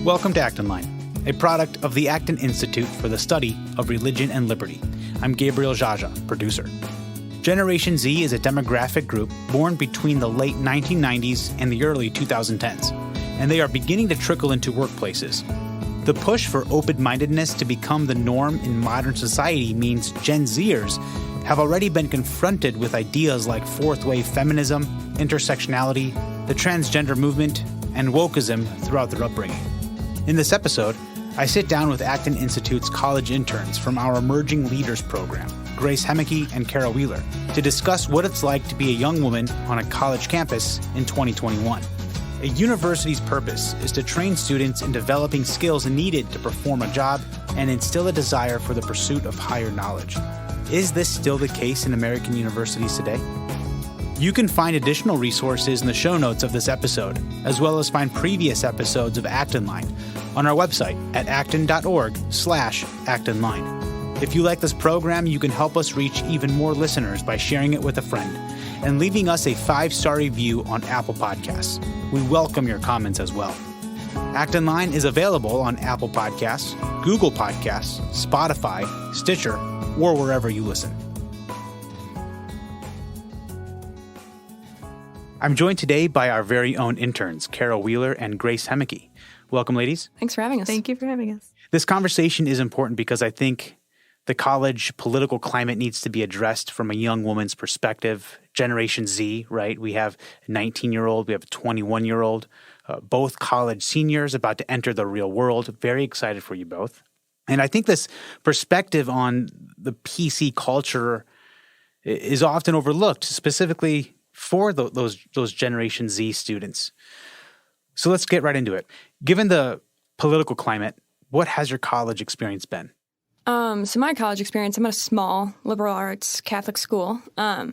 Welcome to Acton Line, a product of the Acton Institute for the Study of Religion and Liberty. I'm Gabriel Geagea, producer. Generation Z is a demographic group born between the late 1990s and the early 2010s, and they are beginning to trickle into workplaces. The push for open-mindedness to become the norm in modern society means Gen Zers have already been confronted with ideas like fourth-wave feminism, intersectionality, the transgender movement, and wokeism throughout their upbringing. In this episode, I sit down with Acton Institute's college interns from our Emerging Leaders program, Hemmeke and Kara Wheeler, to discuss what it's like to be a young woman on a college campus in 2021. A university's purpose is to train students in developing skills needed to perform a job and instill a desire for the pursuit of higher knowledge. Is this still the case in American universities today? You can find additional resources in the show notes of this episode, as well as find previous episodes of Acton Line on our website at acton.org/actonline. If you like this program, you can help us reach even more listeners by sharing it with a friend and leaving us a 5-star review on Apple Podcasts. We welcome your comments as well. Acton Line is available on Apple Podcasts, Google Podcasts, Spotify, Stitcher, or wherever you listen. I'm joined today by our very own interns, Kara Wheeler and Hemmeke. Welcome, ladies. Thanks for having us. Thank you for having us. This conversation is important because I think the college political climate needs to be addressed from a young woman's perspective. Generation Z, right? We have a 19-year-old, we have a 21-year-old, both college seniors about to enter the real world. Very excited for you both. And I think this perspective on the PC culture is often overlooked, specifically for those Generation Z students. So let's get right into it. Given the political climate, what has your college experience been? So my college experience, I'm at a small liberal arts Catholic school. And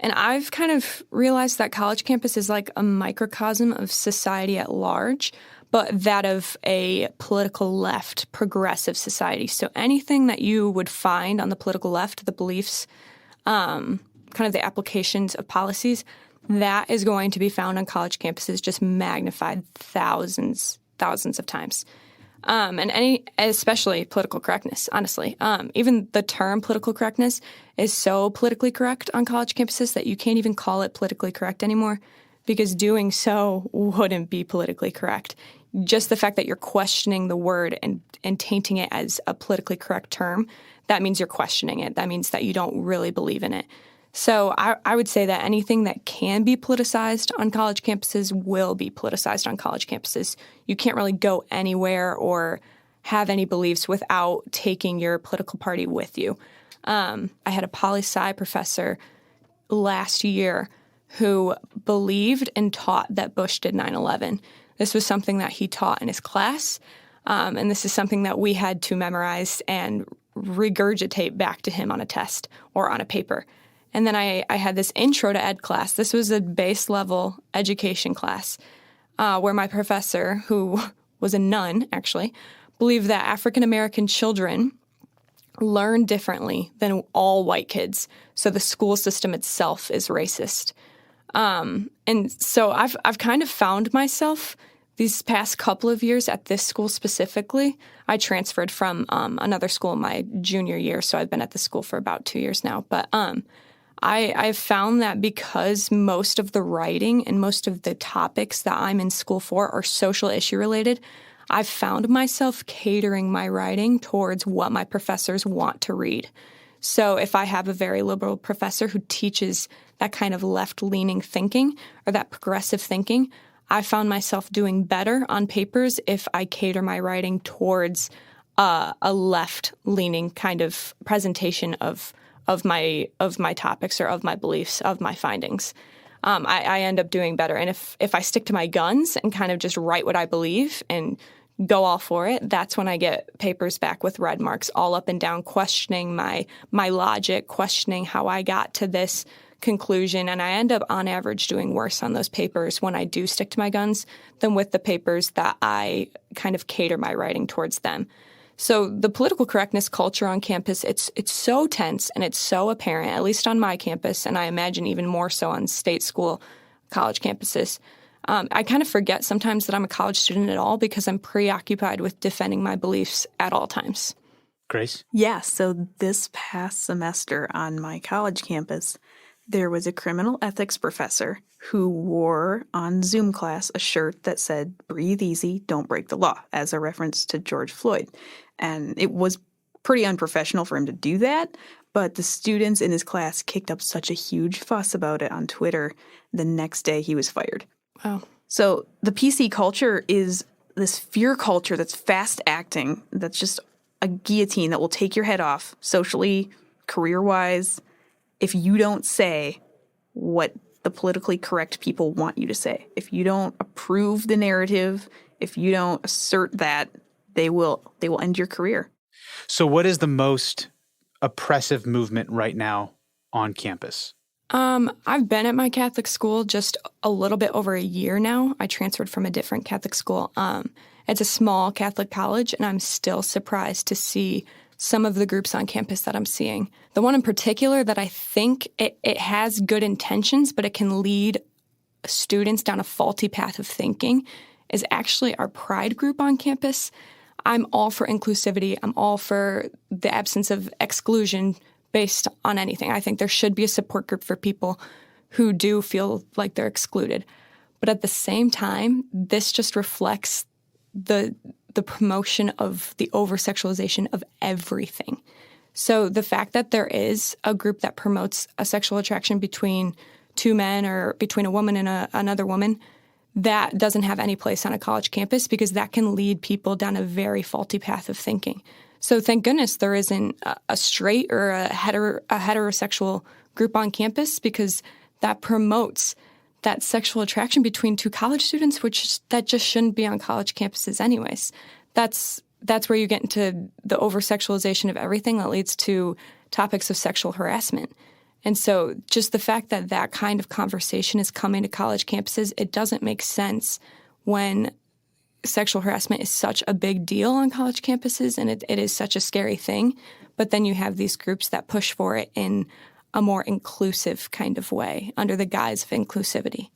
I've kind of realized that college campus is like a microcosm of society at large, but that of a political left, progressive society. So anything that you would find on the political left, the beliefs, kind of the applications of policies, that is going to be found on college campuses, just magnified thousands of times. And especially political correctness, honestly. Even the term political correctness is so politically correct on college campuses that you can't even call it politically correct anymore, because doing so wouldn't be politically correct. Just the fact that you're questioning the word and tainting it as a politically correct term, that means you're questioning it. That means that you don't really believe in it. So I would say that anything that can be politicized on college campuses will be politicized on college campuses. You can't really go anywhere or have any beliefs without taking your political party with you. I had a poli-sci professor last year who believed and taught that Bush did 9/11. This was something that he taught in his class, and this is something that we had to memorize and regurgitate back to him on a test or on a paper. And then I had this intro to ed class. This was a base level education class where my professor, who was a nun actually, believed that African American children learn differently than all white kids. So the school system itself is racist. And so I've kind of found myself these past couple of years at this school specifically. I transferred from another school my junior year, so I've been at the school for about 2 years now. But I've found that because most of the writing and most of the topics that I'm in school for are social issue related, I've found myself catering my writing towards what my professors want to read. So if I have a very liberal professor who teaches that kind of left-leaning thinking or that progressive thinking, I found myself doing better on papers if I cater my writing towards a left-leaning kind of presentation of my topics or of my beliefs, of my findings. I end up doing better. And if I stick to my guns and kind of just write what I believe and go all for it, that's when I get papers back with red marks all up and down, questioning my logic, questioning how I got to this conclusion. And I end up on average doing worse on those papers when I do stick to my guns than with the papers that I kind of cater my writing towards them. So the political correctness culture on campus, it's so tense and it's so apparent, at least on my campus, and I imagine even more so on state school college campuses. I kind of forget sometimes that I'm a college student at all because I'm preoccupied with defending my beliefs at all times. Grace? Yeah, so this past semester on my college campus, there was a criminal ethics professor who wore on Zoom class a shirt that said, "Breathe easy, don't break the law," as a reference to George Floyd. And it was pretty unprofessional for him to do that, but the students in his class kicked up such a huge fuss about it on Twitter. The next day he was fired. Wow. So the PC culture is this fear culture that's fast acting, that's just a guillotine that will take your head off socially, career-wise, if you don't say what the politically correct people want you to say. If you don't approve the narrative, if you don't assert that, they will end your career. So what is the most oppressive movement right now on campus? I've been at my Catholic school just a little bit over a year now. I transferred from a different Catholic school. It's a small Catholic college, and I'm still surprised to see some of the groups on campus that I'm seeing. The one in particular that I think it has good intentions, but it can lead students down a faulty path of thinking is actually our Pride group on campus. I'm all for inclusivity. I'm all for the absence of exclusion based on anything. I think there should be a support group for people who do feel like they're excluded. But at the same time, this just reflects the promotion of the over-sexualization of everything. So the fact that there is a group that promotes a sexual attraction between two men or between a woman and another woman, that doesn't have any place on a college campus because that can lead people down a very faulty path of thinking. So thank goodness there isn't a straight or a heterosexual group on campus because that promotes that sexual attraction between two college students, that just shouldn't be on college campuses anyways. That's where you get into the over-sexualization of everything that leads to topics of sexual harassment. And so just the fact that that kind of conversation is coming to college campuses, it doesn't make sense when sexual harassment is such a big deal on college campuses and it is such a scary thing. But then you have these groups that push for it in a more inclusive kind of way under the guise of inclusivity.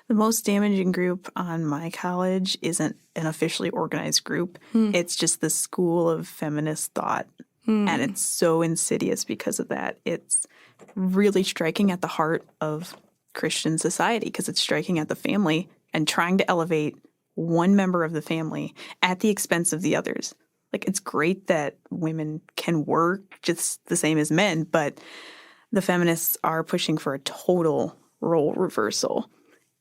The most damaging group on my college isn't an officially organized group. It's just the school of feminist thought. And it's so insidious because of that. It's really striking at the heart of Christian society because it's striking at the family and trying to elevate one member of the family at the expense of the others. Like, it's great that women can work just the same as men, but the feminists are pushing for a total role reversal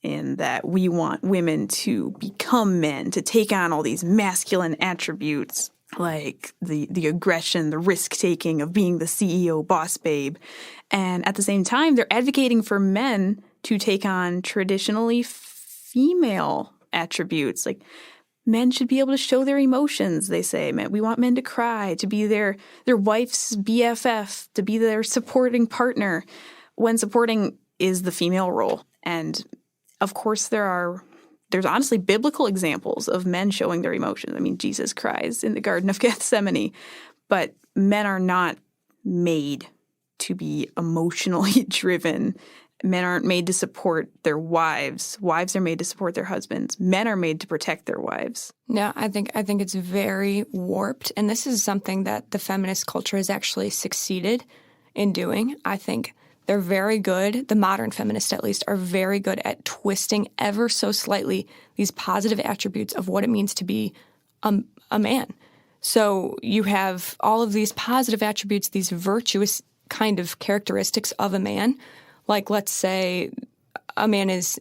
in that we want women to become men, to take on all these masculine attributes like the aggression, the risk-taking of being the CEO boss babe. And at the same time, they're advocating for men to take on traditionally female attributes. Like, men should be able to show their emotions, they say. We want men to cry, to be their wife's BFF, to be their supporting partner, when supporting is the female role. And of course, there's honestly biblical examples of men showing their emotions. I mean, Jesus cries in the Garden of Gethsemane, but men are not made to be emotionally driven. Men aren't made to support their wives. Wives are made to support their husbands. Men are made to protect their wives. Yeah, I think it's very warped. And this is something that the feminist culture has actually succeeded in doing. I think they're very good, the modern feminists at least, are very good at twisting ever so slightly these positive attributes of what it means to be a man. So you have all of these positive attributes, these virtuous kind of characteristics of a man. Like, let's say a man is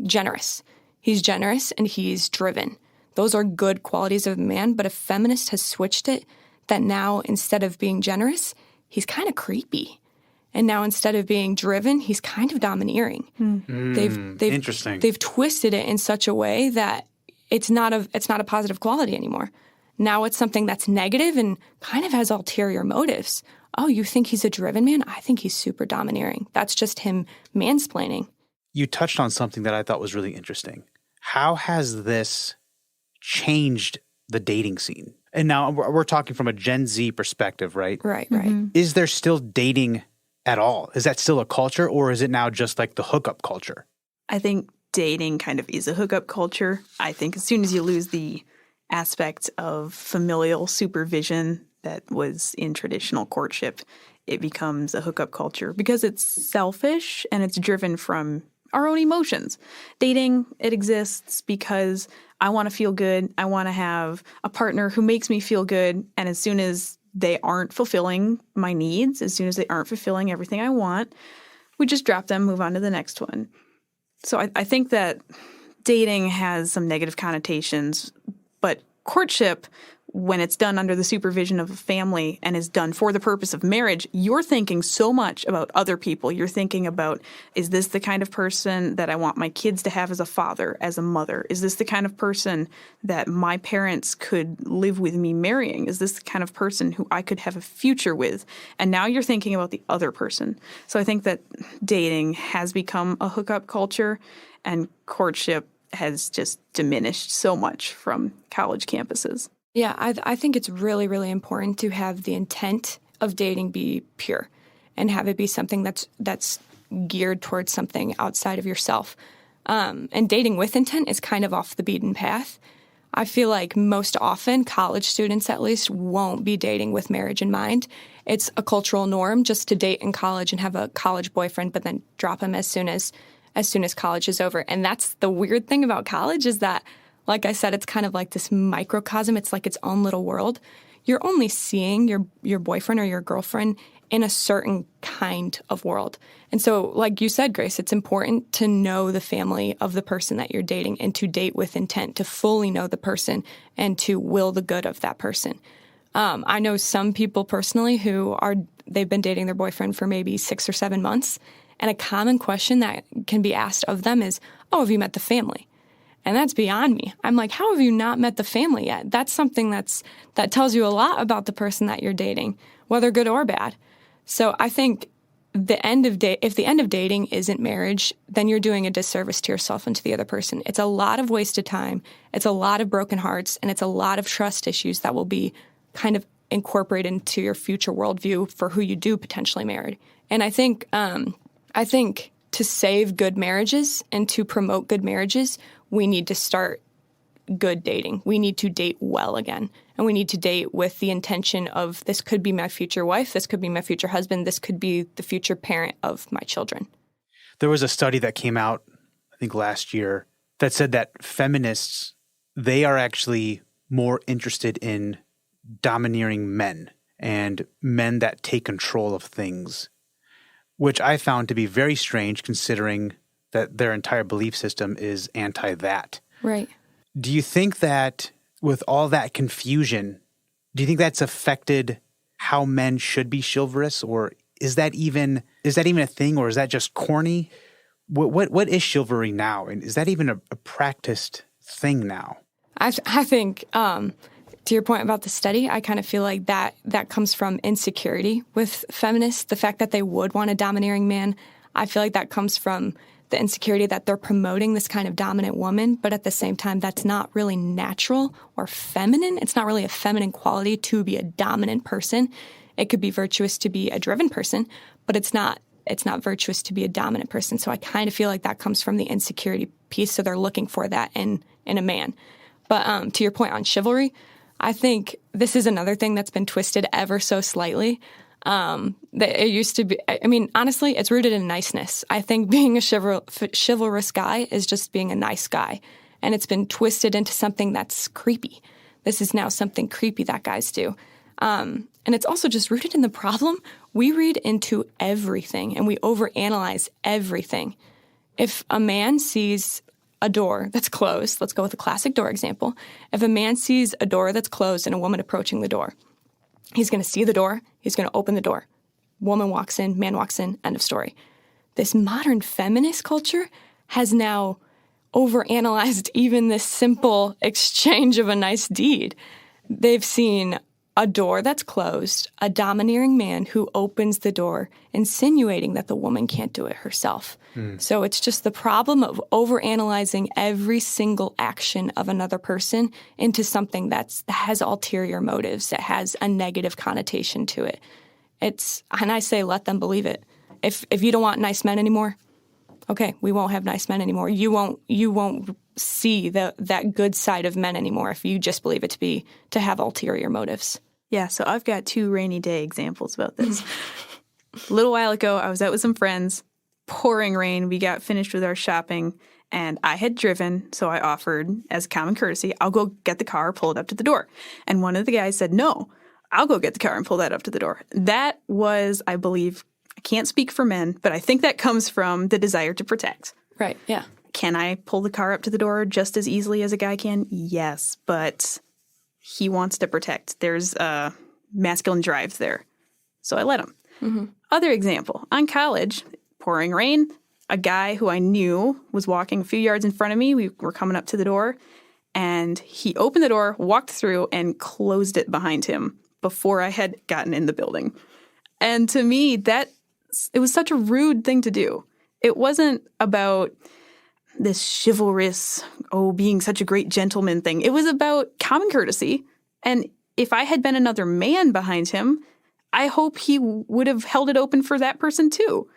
generous. He's generous and he's driven. Those are good qualities of a man, but a feminist has switched it that now instead of being generous, he's kind of creepy. And now instead of being driven, he's kind of domineering. Interesting. They've twisted it in such a way that it's not a positive quality anymore. Now it's something that's negative and kind of has ulterior motives. Oh, you think he's a driven man? I think he's super domineering. That's just him mansplaining. You touched on something that I thought was really interesting. How has this changed the dating scene? And now we're talking from a Gen Z perspective, right? Right. Is there still dating at all? Is that still a culture, or is it now just like the hookup culture? I think dating kind of is a hookup culture. I think as soon as you lose the aspect of familial supervision that was in traditional courtship, it becomes a hookup culture because it's selfish and it's driven from our own emotions. Dating, it exists because I want to feel good. I want to have a partner who makes me feel good. And as soon as they aren't fulfilling my needs, as soon as they aren't fulfilling everything I want, we just drop them, move on to the next one. So I think that dating has some negative connotations, but courtship, when it's done under the supervision of a family and is done for the purpose of marriage, you're thinking so much about other people. You're thinking about, is this the kind of person that I want my kids to have as a father, as a mother? Is this the kind of person that my parents could live with me marrying? Is this the kind of person who I could have a future with? And now you're thinking about the other person. So I think that dating has become a hookup culture, and courtship has just diminished so much from college campuses. Yeah, I think it's really, really important to have the intent of dating be pure and have it be something that's geared towards something outside of yourself. And dating with intent is kind of off the beaten path. I feel like most often college students, at least, won't be dating with marriage in mind. It's a cultural norm just to date in college and have a college boyfriend, but then drop him as soon as college is over. And that's the weird thing about college is that, like I said, it's kind of like this microcosm. It's like its own little world. You're only seeing your boyfriend or your girlfriend in a certain kind of world. And so, like you said, Grace, it's important to know the family of the person that you're dating and to date with intent, to fully know the person and to will the good of that person. I know some people personally they've been dating their boyfriend for maybe 6 or 7 months. And a common question that can be asked of them is, oh, have you met the family? And that's beyond me. I'm like, how have you not met the family yet? That's something that tells you a lot about the person that you're dating, whether good or bad. So I think if the end of dating isn't marriage, then you're doing a disservice to yourself and to the other person. It's a lot of wasted time. It's a lot of broken hearts, and it's a lot of trust issues that will be kind of incorporated into your future worldview for who you do potentially marry. And I think to save good marriages and to promote good marriages, we need to start good dating. We need to date well again. And we need to date with the intention of, this could be my future wife, this could be my future husband, this could be the future parent of my children. There was a study that came out, I think last year, that said that feminists, they are actually more interested in domineering men and men that take control of things, which I found to be very strange considering that their entire belief system is anti-that. Right. Do you think that with all that confusion, do you think that's affected how men should be chivalrous, or is that even a thing, or is that just corny? What is chivalry now, and is that even a practiced thing now? I think to your point about the study, I kind of feel like that comes from insecurity with feminists. The fact that they would want a domineering man, I feel like that comes from the insecurity that they're promoting this kind of dominant woman, but at the same time, that's not really natural or feminine. It's not really a feminine quality to be a dominant person. It could be virtuous to be a driven person, but it's not virtuous to be a dominant person. So I kind of feel like that comes from the insecurity piece. So they're looking for that in a man. But to your point on chivalry, I think this is another thing that's been twisted ever so slightly. That it used to be, I mean, honestly, it's rooted in niceness. I think being a chivalrous guy is just being a nice guy. And it's been twisted into something that's creepy. This is now something creepy that guys do. And it's also just rooted in the problem. We read into everything and we overanalyze everything. If a man sees a door that's closed, let's go with a classic door example. If a man sees a door that's closed and a woman approaching the door, he's going to see the door. He's going to open the door. Woman walks in, man walks in, end of story. This modern feminist culture has now overanalyzed even this simple exchange of a nice deed. They've seen a door that's closed, a domineering man who opens the door, insinuating that the woman can't do it herself. So it's just the problem of overanalyzing every single action of another person into something that has ulterior motives, that has a negative connotation to it. And I say, let them believe it. If you don't want nice men anymore, okay, we won't have nice men anymore. You won't see that good side of men anymore if you just believe it to have ulterior motives. Yeah, so I've got 2 rainy day examples about this. A little while ago, I was out with some friends, pouring rain. We got finished with our shopping, and I had driven, so I offered, as a common courtesy, I'll go get the car, pull it up to the door. And one of the guys said, no, I'll go get the car and pull that up to the door. That was, I believe, I can't speak for men, but I think that comes from the desire to protect. Right, yeah. Can I pull the car up to the door just as easily as a guy can? Yes, but he wants to protect. There's a masculine drive there. So I let him. Mm-hmm. Other example, on college, pouring rain, a guy who I knew was walking a few yards in front of me. We were coming up to the door, and he opened the door, walked through, and closed it behind him before I had gotten in the building. And to me, it was such a rude thing to do. It wasn't about this chivalrous, being such a great gentleman thing. It was about common courtesy. And if I had been another man behind him, I hope he would have held it open for that person too.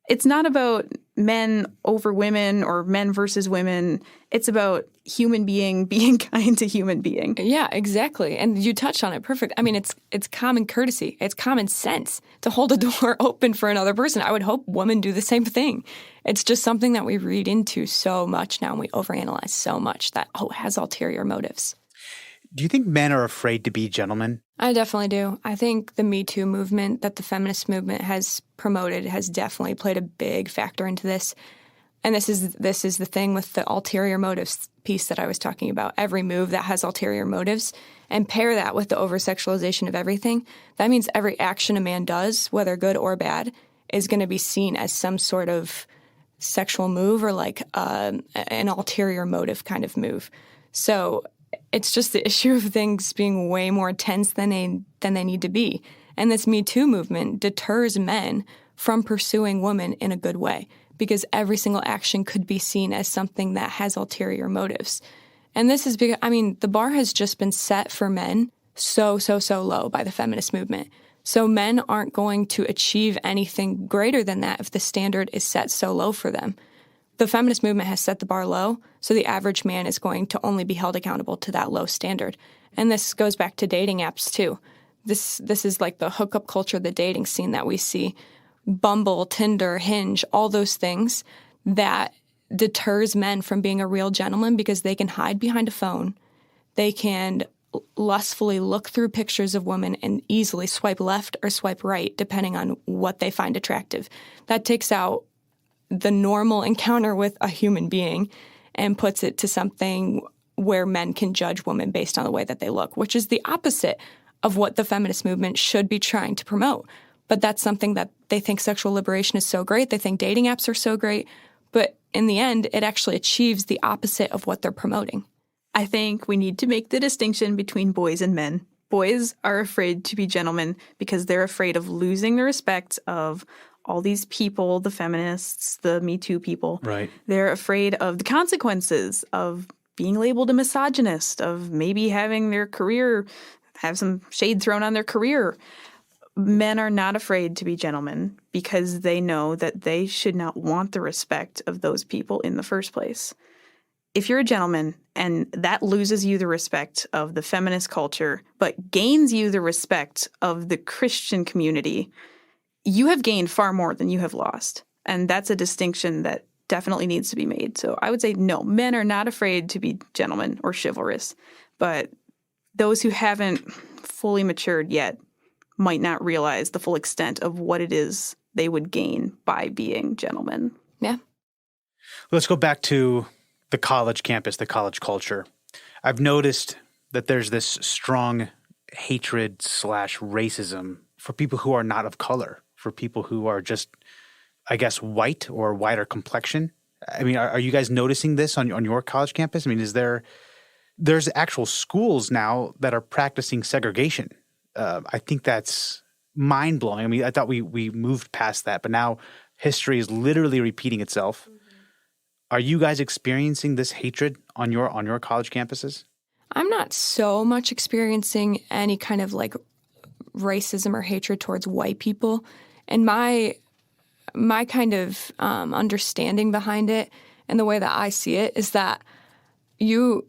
It's not about men over women or men versus women. It's about human being kind to human being. Yeah, exactly. And you touched on it. Perfect. I mean, it's common courtesy. It's common sense to hold a door open for another person. I would hope women do the same thing. It's just something that we read into so much now, and we overanalyze so much that, it has ulterior motives. Do you think men are afraid to be gentlemen? I definitely do. I think the Me Too movement that the feminist movement has promoted has definitely played a big factor into this. And this is the thing with the ulterior motives piece that I was talking about. Every move that has ulterior motives, and pair that with the over-sexualization of everything, that means every action a man does, whether good or bad, is going to be seen as some sort of sexual move or like an ulterior motive kind of move. So it's just the issue of things being way more tense than they need to be. And this Me Too movement deters men from pursuing women in a good way, because every single action could be seen as something that has ulterior motives. And this is because, the bar has just been set for men so low by the feminist movement. So men aren't going to achieve anything greater than that if the standard is set so low for them. The feminist movement has set the bar low, so the average man is going to only be held accountable to that low standard. And this goes back to dating apps, too. This is like the hookup culture, the dating scene that we see. Bumble, Tinder, Hinge, all those things that deters men from being a real gentleman because they can hide behind a phone. They can lustfully look through pictures of women and easily swipe left or swipe right, depending on what they find attractive. That takes out the normal encounter with a human being and puts it to something where men can judge women based on the way that they look, which is the opposite of what the feminist movement should be trying to promote. But that's something that they think sexual liberation is so great. They think dating apps are so great. But in the end, it actually achieves the opposite of what they're promoting. I think we need to make the distinction between boys and men. Boys are afraid to be gentlemen because they're afraid of losing the respect of all these people, the feminists, the Me Too people. Right. They're afraid of the consequences of being labeled a misogynist, of maybe having their career, have some shade thrown on their career. Men are not afraid to be gentlemen because they know that they should not want the respect of those people in the first place. If you're a gentleman and that loses you the respect of the feminist culture, but gains you the respect of the Christian community, you have gained far more than you have lost. And that's a distinction that definitely needs to be made. So I would say, no, men are not afraid to be gentlemen or chivalrous. But those who haven't fully matured yet might not realize the full extent of what it is they would gain by being gentlemen. Yeah. Let's go back to the college campus, the college culture. I've noticed that there's this strong hatred / racism for people who are not of color, for people who are just, I guess, white or whiter complexion. I mean, are you guys noticing this on your college campus? I mean, there's actual schools now that are practicing segregation. I think that's mind-blowing. I mean, I thought we moved past that, but now history is literally repeating itself. Mm-hmm. Are you guys experiencing this hatred on your college campuses? I'm not so much experiencing any kind of like racism or hatred towards white people. In my my kind of understanding behind it and the way that I see it is that you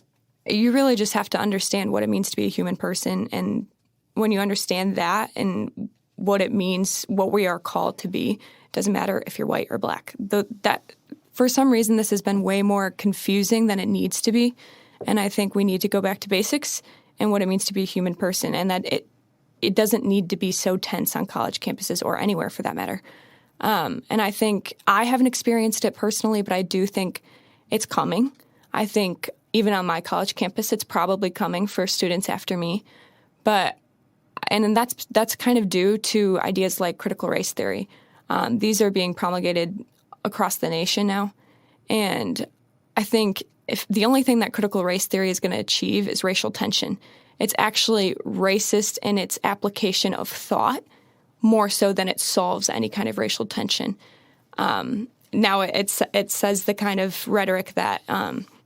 really just have to understand what it means to be a human person. And when you understand that and what it means, what we are called to be, it doesn't matter if you're white or black. That for some reason, this has been way more confusing than it needs to be. And I think we need to go back to basics and what it means to be a human person, and that it doesn't need to be so tense on college campuses or anywhere for that matter. And I think I haven't experienced it personally, but I do think it's coming. I think even on my college campus, it's probably coming for students after me. And that's kind of due to ideas like critical race theory. These are being promulgated across the nation now. And I think if the only thing that critical race theory is going to achieve is racial tension, it's actually racist in its application of thought more so than it solves any kind of racial tension. Now it says the kind of rhetoric that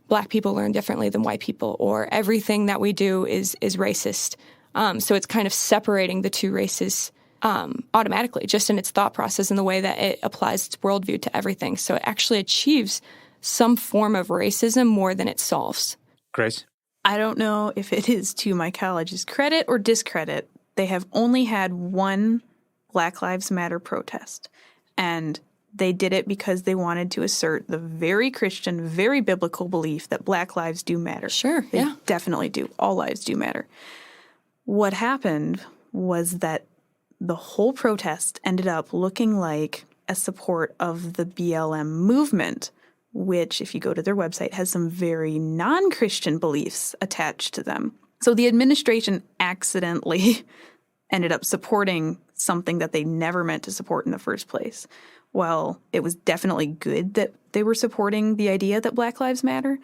black people learn differently than white people, or everything that we do is racist. So it's kind of separating the two races automatically, just in its thought process and the way that it applies its worldview to everything. So it actually achieves some form of racism more than it solves. Grace? I don't know if it is to my college's credit or discredit. They have only had one Black Lives Matter protest, and they did it because they wanted to assert the very Christian, very biblical belief that Black lives do matter. Sure, they yeah. definitely do. All lives do matter. What happened was that the whole protest ended up looking like a support of the BLM movement, which, if you go to their website, has some very non-Christian beliefs attached to them. So the administration accidentally ended up supporting something that they never meant to support in the first place. Well, it was definitely good that they were supporting the idea that Black Lives Matter.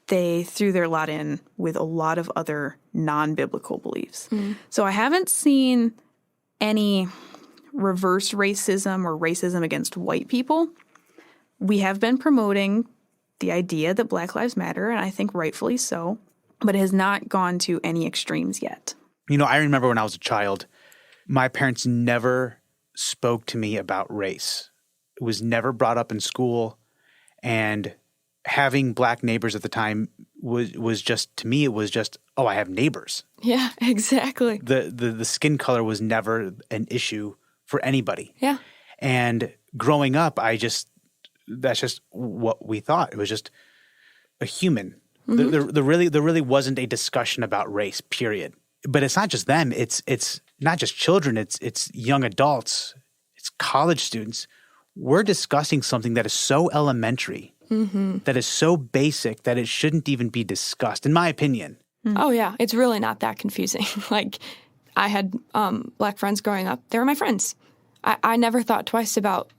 They threw their lot in with a lot of other non-biblical beliefs. So I haven't seen any reverse racism or racism against white people. We have been promoting the idea that Black Lives Matter, and I think rightfully so, but it has not gone to any extremes yet. You know, I remember when I was a child, my parents never spoke to me about race. It was never brought up in school, and having black neighbors at the time was just, to me, it was just, oh, I have neighbors. Yeah, exactly. The skin color was never an issue for anybody. Yeah. And growing up, that's just what we thought. It was just a human. There really wasn't a discussion about race, period. But it's not just them. It's not just children. It's young adults. It's college students. We're discussing something that is so elementary, that is so basic that it shouldn't even be discussed, in my opinion. Oh, yeah. It's really not that confusing. Like, I had black friends growing up. They were my friends. I never thought twice about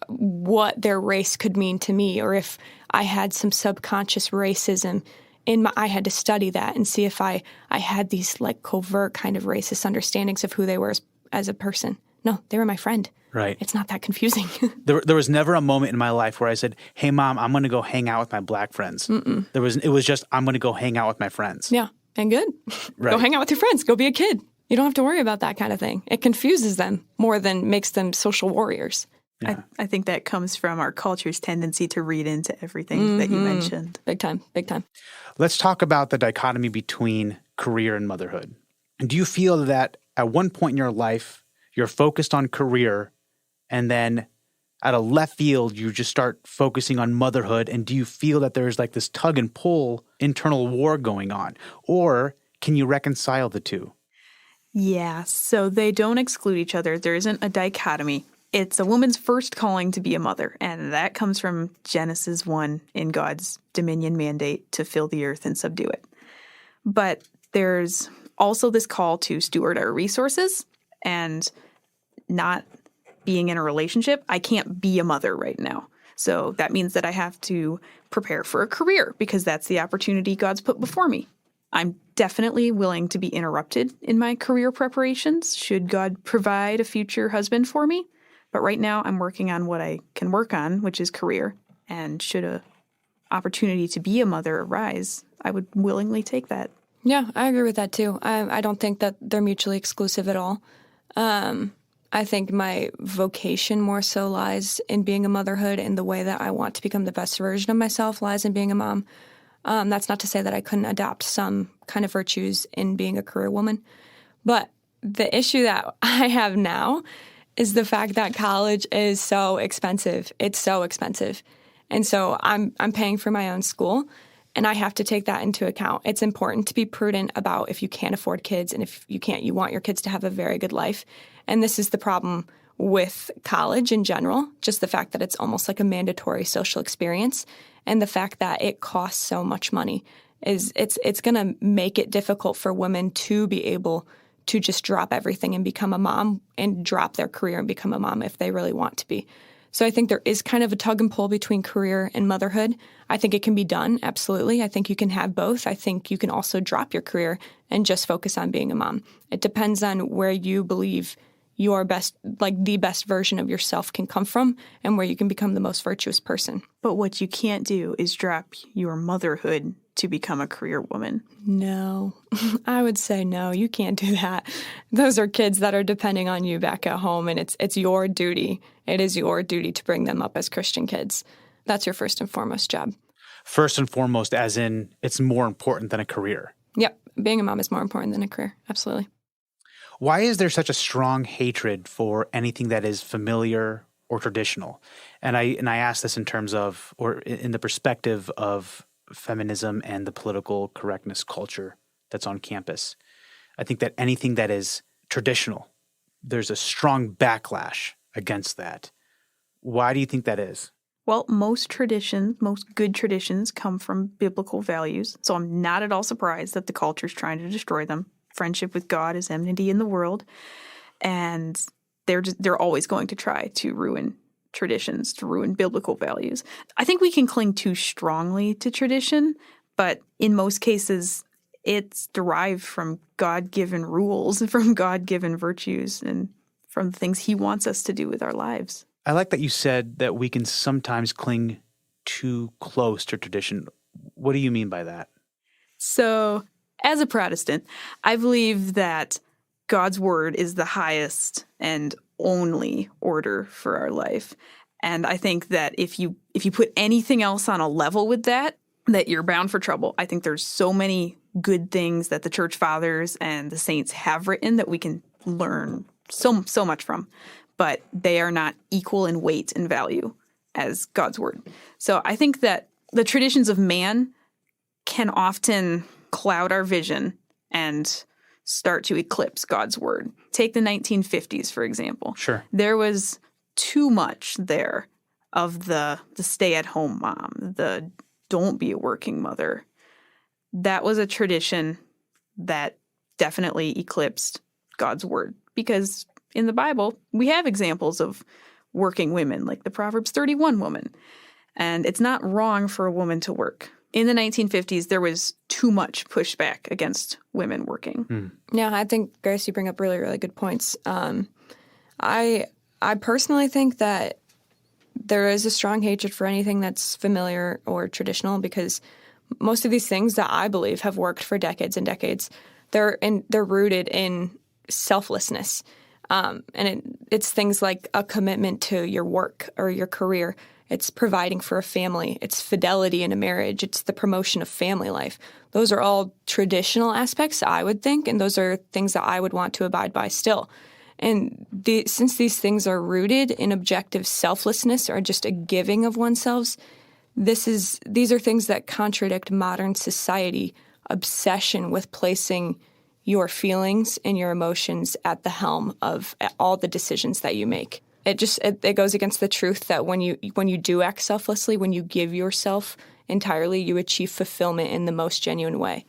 what their race could mean to me, or if I had some subconscious racism I had to study that and see if I had these like covert kind of racist understandings of who they were as a person. No, they were my friend. Right. It's not that confusing. There was never a moment in my life where I said, hey, Mom, I'm going to go hang out with my black friends. It was just, I'm going to go hang out with my friends. Yeah, and good. Right. Go hang out with your friends. Go be a kid. You don't have to worry about that kind of thing. It confuses them more than makes them social warriors. Yeah. I think that comes from our culture's tendency to read into everything that you mentioned. Big time, big time. Let's talk about the dichotomy between career and motherhood. Do you feel that at one point in your life, you're focused on career, and then out of left field, you just start focusing on motherhood? And do you feel that there's like this tug and pull internal war going on? Or can you reconcile the two? Yeah, so they don't exclude each other. There isn't a dichotomy. It's a woman's first calling to be a mother, and that comes from Genesis 1 in God's dominion mandate to fill the earth and subdue it. But there's also this call to steward our resources and not being in a relationship. I can't be a mother right now. So that means that I have to prepare for a career because that's the opportunity God's put before me. I'm definitely willing to be interrupted in my career preparations should God provide a future husband for me. But right now I'm working on what I can work on, which is career. And should an opportunity to be a mother arise, I would willingly take that. Yeah, I agree with that too. I don't think that they're mutually exclusive at all. I think my vocation more so lies in being a motherhood, and the way that I want to become the best version of myself lies in being a mom. That's not to say that I couldn't adopt some kind of virtues in being a career woman. But the issue that I have now is the fact that college is so expensive. It's so expensive. And so I'm paying for my own school, and I have to take that into account. It's important to be prudent about if you can't afford kids, and if you can't, you want your kids to have a very good life. And this is the problem with college in general, just the fact that it's almost like a mandatory social experience, and the fact that it costs so much money is it's going to make it difficult for women to be able to just drop everything and become a mom, and drop their career and become a mom if they really want to be. So I think there is kind of a tug and pull between career and motherhood. I think it can be done, absolutely. I think you can have both. I think you can also drop your career and just focus on being a mom. It depends on where you believe your best, like the best version of yourself can come from, and where you can become the most virtuous person. But what you can't do is drop your motherhood to become a career woman. No, I would say no, you can't do that. Those are kids that are depending on you back at home, and it's your duty. It is your duty to bring them up as Christian kids. That's your first and foremost job. First and foremost, as in it's more important than a career. Yep, being a mom is more important than a career, absolutely. Why is there such a strong hatred for anything that is familiar or traditional? And I ask this in terms of, or in the perspective of feminism and the political correctness culture that's on campus. I think that anything that is traditional, there's a strong backlash against that. Why do you think that is? Well, most good traditions come from biblical values, so I'm not at all surprised that the culture's trying to destroy them. Friendship with God is enmity in the world, and they're always going to try to ruin traditions, to ruin biblical values. I think we can cling too strongly to tradition, but in most cases, it's derived from God-given rules, from God-given virtues, and from the things He wants us to do with our lives. I like that you said that we can sometimes cling too close to tradition. What do you mean by that? So, as a Protestant, I believe that God's word is the highest and only order for our life. And I think that if you put anything else on a level with that you're bound for trouble. I think there's so many good things that the church fathers and the saints have written that we can learn so much from, but they are not equal in weight and value as God's word. So I think that the traditions of man can often cloud our vision and start to eclipse God's word. Take the 1950s, for example. Sure. There was too much there of the stay-at-home mom, the don't be a working mother. That was a tradition that definitely eclipsed God's word, because in the Bible, we have examples of working women, like the Proverbs 31 woman. And it's not wrong for a woman to work. In the 1950s, there was too much pushback against women working. Yeah, I think, Grace, you bring up really, really good points. I personally think that there is a strong hatred for anything that's familiar or traditional, because most of these things that I believe have worked for decades and decades, they're rooted in selflessness. And it's things like a commitment to your work or your career. It's providing for a family. It's fidelity in a marriage. It's the promotion of family life. Those are all traditional aspects, I would think, and those are things that I would want to abide by still. And since these things are rooted in objective selflessness or just a giving of oneself, these are things that contradict modern society obsession with placing your feelings and your emotions at the helm of all the decisions that you make. It goes against the truth that when you do act selflessly, when you give yourself entirely, you achieve fulfillment in the most genuine way.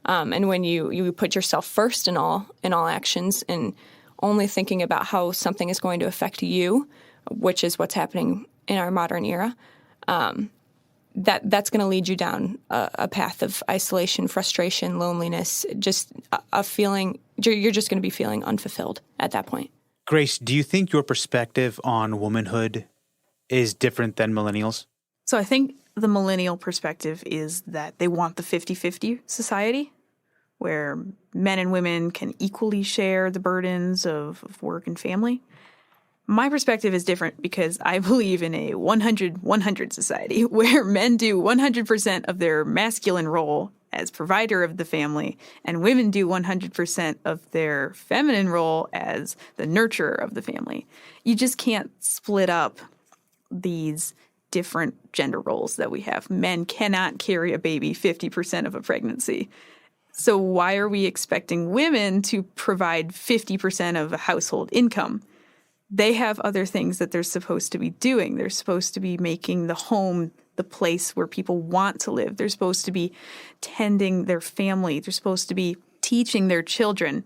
And when you put yourself first in all actions and only thinking about how something is going to affect you, which is what's happening in our modern era, that's going to lead you down a path of isolation, frustration, loneliness, just a feeling you're just going to be feeling unfulfilled at that point. Grace, do you think your perspective on womanhood is different than millennials? So I think the millennial perspective is that they want the 50-50 society. where men and women can equally share the burdens of work and family. My perspective is different because I believe in a 100-100 society where men do 100% of their masculine role as provider of the family and women do 100% of their feminine role as the nurturer of the family. You just can't split up these different gender roles that we have. Men cannot carry a baby 50% of a pregnancy. So why are we expecting women to provide 50% of a household income? They have other things that they're supposed to be doing. They're supposed to be making the home the place where people want to live. They're supposed to be tending their family. They're supposed to be teaching their children.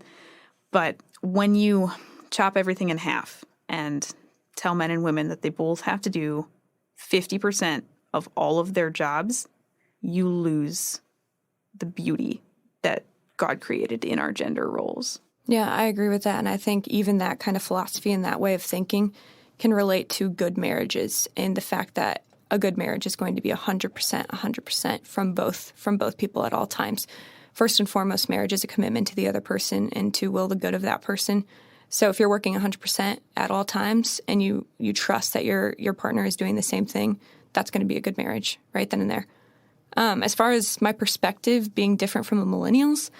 But when you chop everything in half and tell men and women that they both have to do 50% of all of their jobs, you lose the beauty that God created in our gender roles. Yeah, I agree with that. And I think even that kind of philosophy and that way of thinking can relate to good marriages and the fact that a good marriage is going to be 100% from both people at all times. First and foremost, marriage is a commitment to the other person and to will the good of that person. So if you're working 100% at all times and you trust that your partner is doing the same thing, that's going to be a good marriage right then and there. As far as my perspective being different from the millennials,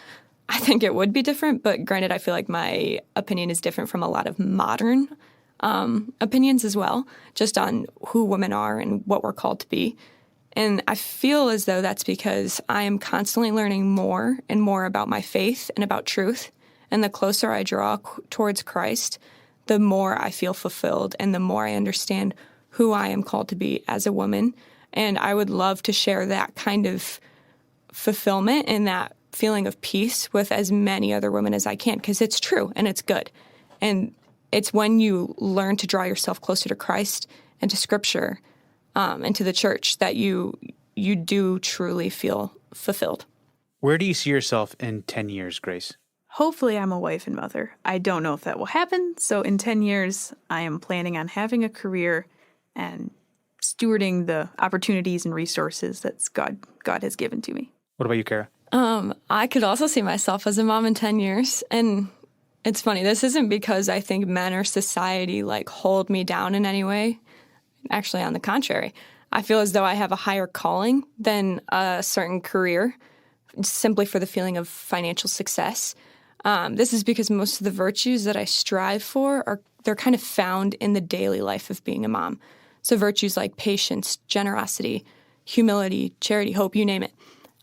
I think it would be different, but granted, I feel like my opinion is different from a lot of modern opinions as well, just on who women are and what we're called to be. And I feel as though that's because I am constantly learning more and more about my faith and about truth. And the closer I draw towards Christ, the more I feel fulfilled and the more I understand who I am called to be as a woman. And I would love to share that kind of fulfillment and that feeling of peace with as many other women as I can, because it's true and it's good. And it's when you learn to draw yourself closer to Christ and to Scripture and to the church that you do truly feel fulfilled. Where do you see yourself in 10 years, Grace? Hopefully I'm a wife and mother. I don't know if that will happen. So in 10 years, I am planning on having a career and stewarding the opportunities and resources that God has given to me. What about you, Kara? I could also see myself as a mom in 10 years. And it's funny, this isn't because I think men or society hold me down in any way. Actually, on the contrary, I feel as though I have a higher calling than a certain career simply for the feeling of financial success. This is because most of the virtues that I strive for they're kind of found in the daily life of being a mom. So virtues like patience, generosity, humility, charity, hope, you name it.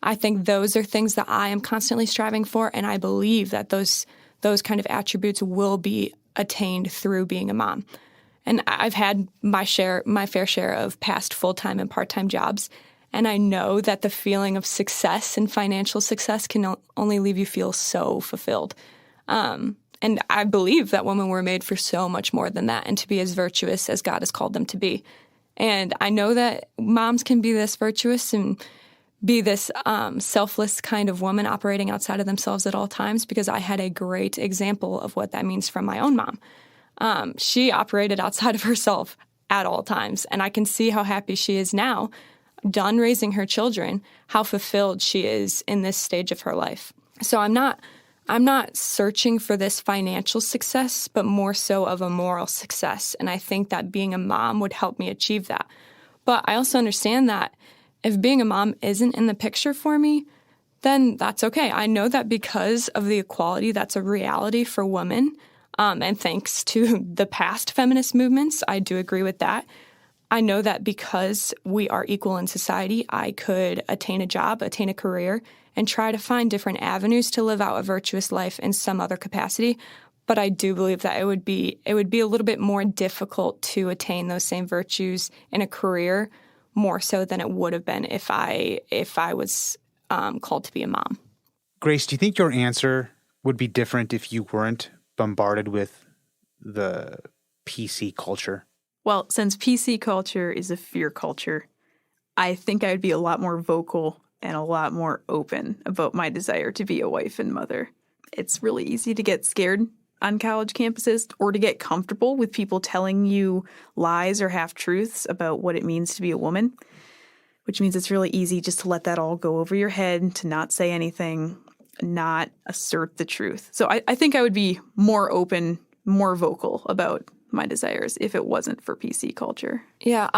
I think those are things that I am constantly striving for, and I believe that those kind of attributes will be attained through being a mom. And I've had my fair share of past full-time and part-time jobs, and I know that the feeling of success and financial success can only leave you feel so fulfilled. And I believe that women were made for so much more than that and to be as virtuous as God has called them to be. And I know that moms can be this virtuous and be this selfless kind of woman operating outside of themselves at all times because I had a great example of what that means from my own mom. She operated outside of herself at all times, and I can see how happy she is now, done raising her children, how fulfilled she is in this stage of her life. So I'm not searching for this financial success, but more so of a moral success, and I think that being a mom would help me achieve that. But I also understand that if being a mom isn't in the picture for me, then that's okay. I know that because of the equality that's a reality for women, and thanks to the past feminist movements, I do agree with that. I know that because we are equal in society, I could attain a job, attain a career, and try to find different avenues to live out a virtuous life in some other capacity. But I do believe that it would be a little bit more difficult to attain those same virtues in a career, more so than it would have been if I was called to be a mom. Grace, do you think your answer would be different if you weren't bombarded with the PC culture? Well, since PC culture is a fear culture, I think I'd be a lot more vocal and a lot more open about my desire to be a wife and mother. It's really easy to get scared on college campuses or to get comfortable with people telling you lies or half-truths about what it means to be a woman, which means it's really easy just to let that all go over your head, to not say anything. not assert the truth. So I think I would be more open, more vocal about my desires if it wasn't for PC culture. Yeah,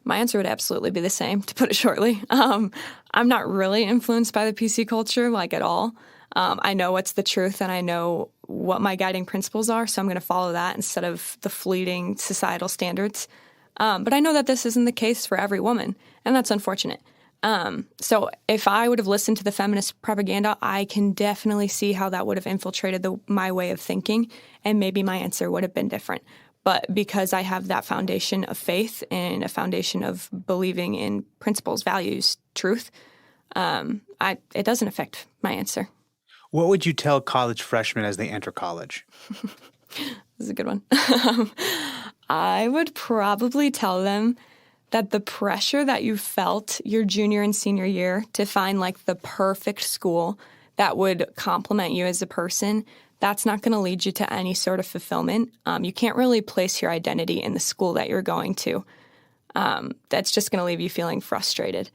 my answer would absolutely be the same, to put it shortly. I'm not really influenced by the PC culture, like, at all. I know what's the truth and I know what my guiding principles are, so I'm going to follow that instead of the fleeting societal standards. But I know that this isn't the case for every woman, and that's unfortunate. So if I would have listened to the feminist propaganda, I can definitely see how that would have infiltrated my way of thinking, and maybe my answer would have been different. But because I have that foundation of faith and a foundation of believing in principles, values, truth, it doesn't affect my answer. What would you tell college freshmen as they enter college? This is a good one. I would probably tell them that the pressure that you felt your junior and senior year to find like the perfect school that would complement you as a person, that's not going to lead you to any sort of fulfillment. You can't really place your identity in the school that you're going to. That's just going to leave you feeling frustrated.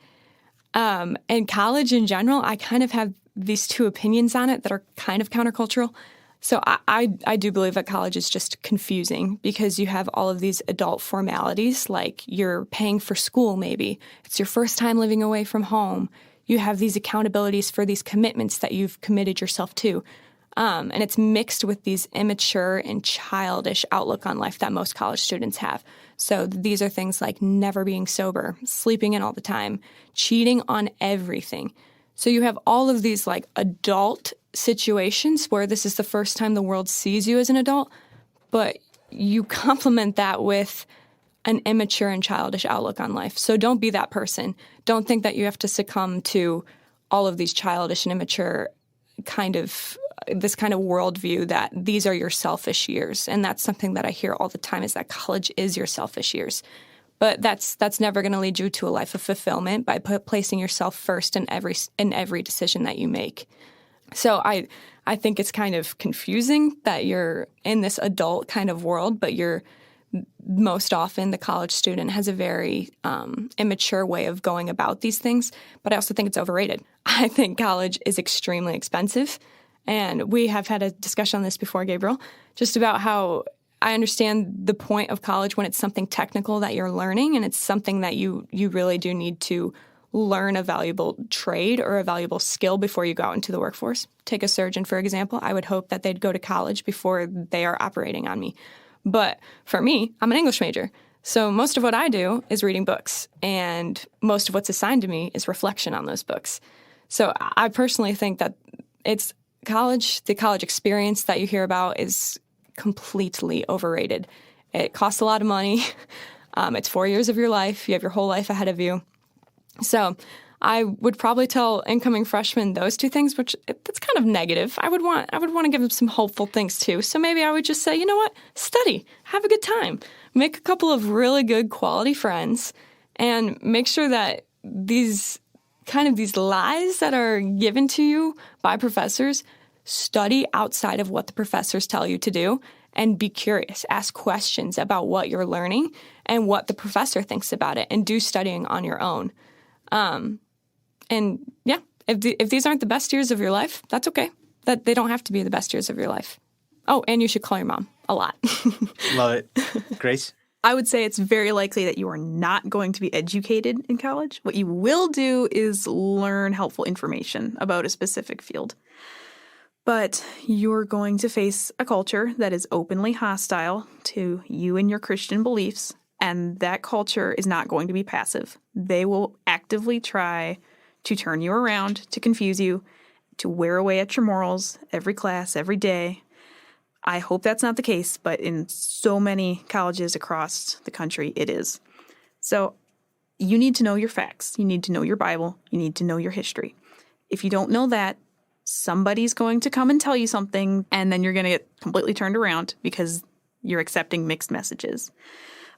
And college in general, I kind of have these two opinions on it that are kind of countercultural. So I do believe that college is just confusing because you have all of these adult formalities, like you're paying for school maybe. It's your first time living away from home. You have these accountabilities for these commitments that you've committed yourself to. And it's mixed with these immature and childish outlook on life that most college students have. So these are things like never being sober, sleeping in all the time, cheating on everything. So you have all of these like adult situations where this is the first time the world sees you as an adult, but you complement that with an immature and childish outlook on life. So don't be that person. Don't think that you have to succumb to all of these childish and immature this kind of worldview that these are your selfish years. And that's something that I hear all the time, is that college is your selfish years. But that's never going to lead you to a life of fulfillment by placing yourself first in every decision that you make. So I think it's kind of confusing that you're in this adult kind of world, but you're most often the college student has a very immature way of going about these things. But I also think it's overrated. I think college is extremely expensive. And we have had a discussion on this before, Gabriel, just about how I understand the point of college when it's something technical that you're learning, and it's something that you really do need to learn a valuable trade or a valuable skill before you go out into the workforce. Take a surgeon, for example. I would hope that they'd go to college before they are operating on me. But for me, I'm an English major. So most of what I do is reading books, and most of what's assigned to me is reflection on those books. So I personally think that it's the college experience that you hear about is completely overrated. It costs a lot of money. It's 4 years of your life. You have your whole life ahead of you. So I would probably tell incoming freshmen those two things, which that's kind of negative. I would want to give them some hopeful things too. So maybe I would just say, you know what? Study, have a good time, make a couple of really good quality friends, and make sure that these lies that are given to you by professors, study outside of what the professors tell you to do and be curious. Ask questions about what you're learning and what the professor thinks about it, and do studying on your own. And yeah, if these aren't the best years of your life, that's okay. That they don't have to be the best years of your life. Oh, and you should call your mom a lot. Love it. Grace? I would say it's very likely that you are not going to be educated in college. What you will do is learn helpful information about a specific field. But you're going to face a culture that is openly hostile to you and your Christian beliefs, and that culture is not going to be passive. They will actively try to turn you around, to confuse you, to wear away at your morals every class, every day. I hope that's not the case, but in so many colleges across the country, it is. So you need to know your facts. You need to know your Bible. You need to know your history. If you don't know that, somebody's going to come and tell you something, and then you're going to get completely turned around because you're accepting mixed messages.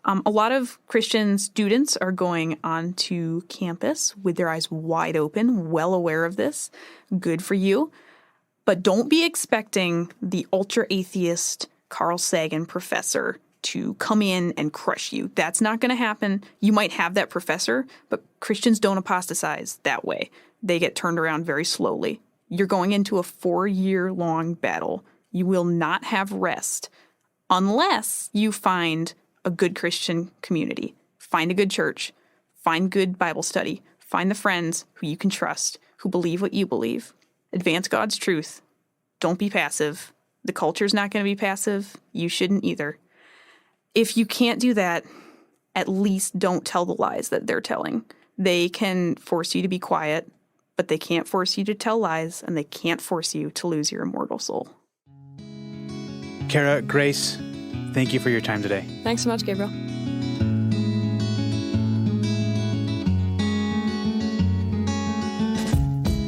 A lot of Christian students are going onto campus with their eyes wide open, well aware of this. Good for you. But don't be expecting the ultra-atheist Carl Sagan professor to come in and crush you. That's not going to happen. You might have that professor, but Christians don't apostatize that way. They get turned around very slowly. You're going into a 4-year-long battle. You will not have rest unless you find a good Christian community, find a good church, find good Bible study, find the friends who you can trust, who believe what you believe. Advance God's truth. Don't be passive. The culture's not going to be passive. You shouldn't either. If you can't do that, at least don't tell the lies that they're telling. They can force you to be quiet, but they can't force you to tell lies, and they can't force you to lose your immortal soul. Kara, Grace, thank you for your time today. Thanks so much, Gabriel.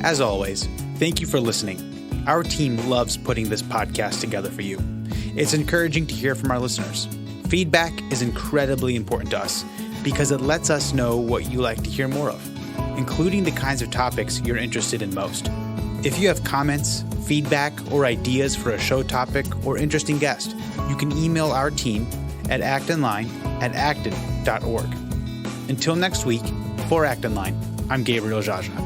As always, thank you for listening. Our team loves putting this podcast together for you. It's encouraging to hear from our listeners. Feedback is incredibly important to us because it lets us know what you like to hear more of, including the kinds of topics you're interested in most. If you have comments, feedback, or ideas for a show topic or interesting guest, you can email our team at actonline@acton.org. Until next week, for Acton Line, I'm Gabriel Geagea.